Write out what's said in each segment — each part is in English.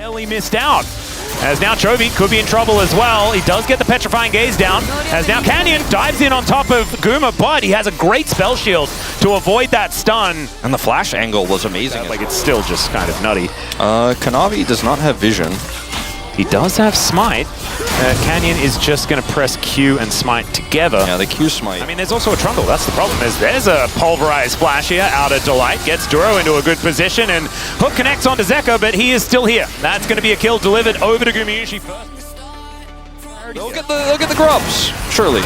barely missed out. As now Chovy could be in trouble as well. He does get the Petrifying Gaze down. As now Canyon dives in on top of Guma, but he has a great spell shield to avoid that stun. And the flash angle was amazing. Like it's still just kind of nutty. Kanavi does not have vision. He does have Smite. Canyon is just going to press Q and Smite together. Yeah, the Q Smite. I mean, there's also a Trundle. That's the problem. There's a pulverized flash here out of Delight. Gets Duro into a good position, and Hook connects onto Zeka, but he is still here. That's going to be a kill delivered over to Gumayushi first. They'll get the grubs, surely.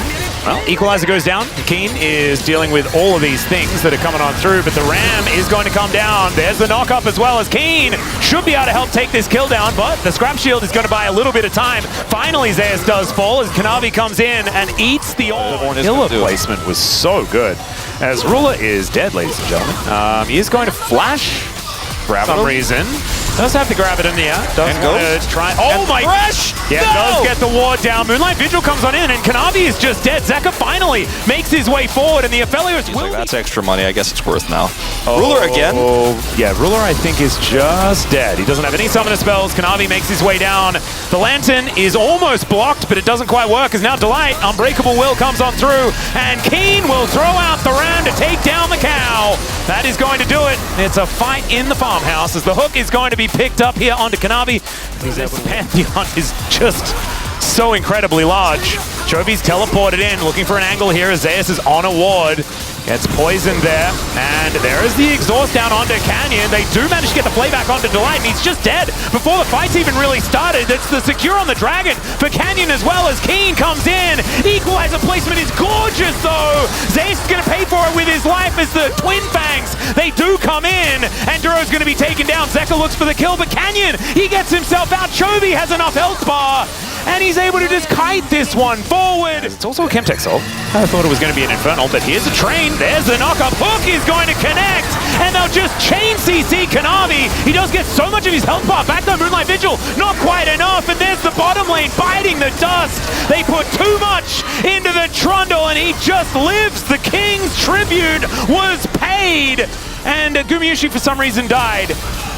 Well, Equalizer goes down. Keen is dealing with all of these things that are coming on through, but the Ram is going to come down. There's the knock-up as well, as Keen should be able to help take this kill down, but the Scrap Shield is going to buy a little bit of time. Finally, Zeus does fall as Kanavi comes in and eats the all. Killer placement was so good. As Ruler is dead, ladies and gentlemen. He is going to flash for some reason. Does have to grab it in the air. Does want to try. Oh my gosh! Yeah, does get the ward down. Moonlight Vigil comes on in, and Kanavi is just dead. Zeka finally makes his way forward, and the Aphelios will. Like, that's extra money. I guess it's worth now. Ruler again. Yeah, Ruler I think is just dead. He doesn't have any summoner spells. Kanavi makes his way down. The Lantern is almost blocked, but it doesn't quite work. As now Delight, Unbreakable Will comes on through, and Keen will throw out the Ram to take down the cow. That is going to do it. It's a fight in the farmhouse as the Hook is going to be picked up here onto Kanavi. The Pantheon is just so incredibly large. Chovy's teleported in, looking for an angle here as Zeus is on a ward. Gets poisoned there, and there is the exhaust down onto Canyon. They do manage to get the playback onto Delight, and he's just dead before the fight's even really started. It's the secure on the Dragon for Canyon as well as Keen comes in. Equalizer placement is gorgeous though. Zeus is going to pay for it with his life as the Twin Fangs, they do come in, and Duro's going to be taken down. Zeka looks for the kill, but Canyon, he gets himself out. Chovy has enough health bar, and he's able to just kite this one forward. It's also a Chemtech Soul. I thought it was going to be an Infernal, but here's a train. There's the knock-up. Hook is going to connect, and they'll just chain CC Kanavi. He does get so much of his health bar back though. Moonlight Vigil, not quite enough, and there's the bottom lane biting the dust. They put too much into the Trundle, and he just lives. The King's tribute was paid, and Gumayushi for some reason died.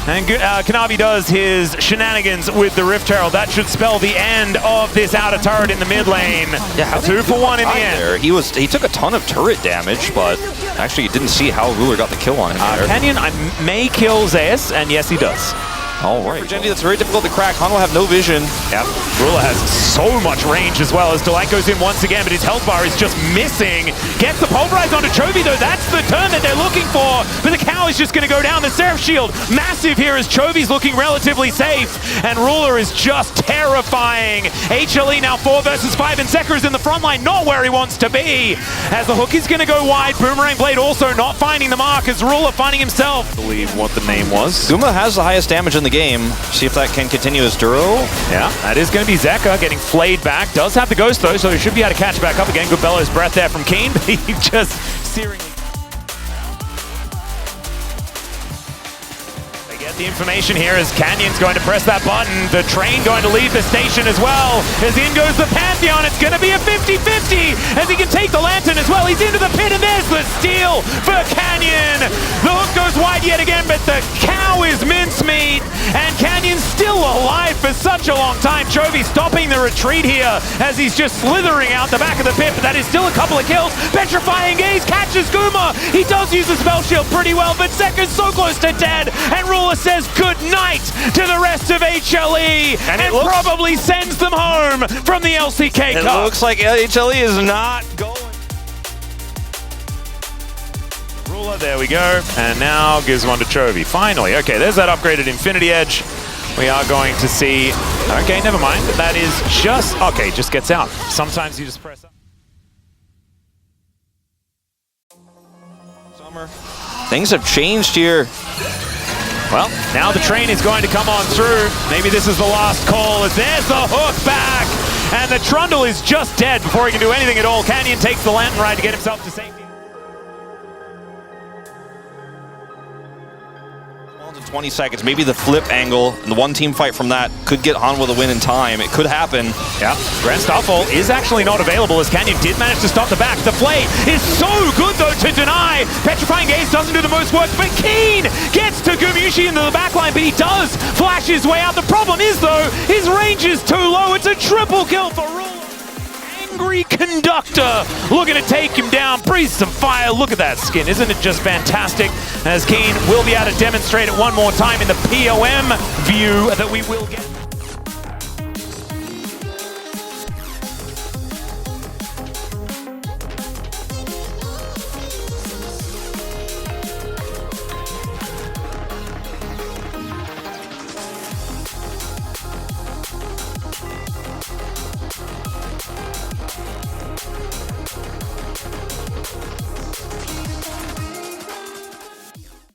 And Kanavi does his shenanigans with the Rift Herald. That should spell the end of this outer turret in the mid lane. Yeah, 2 for 1 in the end. He took a ton of turret damage, but actually you didn't see how Ruler got the kill on him there. Canyon may kill Zeus, and yes he does. All right. For Genji, that's very difficult to crack. Han will have no vision. Yep. Ruler has so much range as well as Delight goes in once again, but his health bar is just missing. Gets the pulverize onto Chovy though. That's the turn that they're looking for. But the cow is just going to go down. The Seraph Shield, massive here as Chovy's looking relatively safe. And Ruler is just terrifying. HLE now 4 versus 5, and Zeka is in the front line, not where he wants to be. As the Hook is going to go wide. Boomerang Blade also not finding the mark as Ruler finding himself. I believe what the name was. Guma has the highest damage in the game. See if that can continue as Duro. Yeah, that is going to be Zeka getting flayed back. Does have the Ghost though, so he should be able to catch back up again. Good bellows breath there from Keen, but he just searing. They get the information here as Canyon's going to press that button. The train going to leave the station as well. As in goes the Pantheon. It's going to be a 50-50 as he can take the Lantern as well. He's into the pit, and there's the steal for Canyon. The Hook goes wide yet again, but the cow is mincemeat, and Canyon's still alive for such a long time. Chovy stopping the retreat here as he's just slithering out the back of the pit, but that is still a couple of kills. Petrifying Gaze catches Guma. He does use the spell shield pretty well, but Zeka's so close to dead, and Ruler says good night to the rest of HLE, and probably sends them home from the LCK Cup. It looks like HLE is not going. Ruler, there we go, and now gives one to Chovy. Finally, okay, there's that upgraded Infinity Edge. We are going to see, okay, never mind, that is just, okay, just gets out. Sometimes you just press up. Summer. Things have changed here. Well, now the train is going to come on through. Maybe this is the last call as there's the Hook back. And the Trundle is just dead before he can do anything at all. Canyon takes the Lantern ride to get himself to safety. 20 seconds. Maybe the flip angle and the one team fight from that could get Hanwha the win in time. It could happen. Yeah, Grand Starfall is actually not available as Canyon did manage to stop the back. The play is so good though to deny. Petrifying Gaze doesn't do the most work, but Keen gets to Gumushi into the backline, but he does flash his way out. The problem is though, his range is too low. It's a triple kill for Rule. Angry Conductor looking to take him down, breathe some fire. Look at that skin, isn't it just fantastic? As Keen will be able to demonstrate it one more time in the POM view that we will get.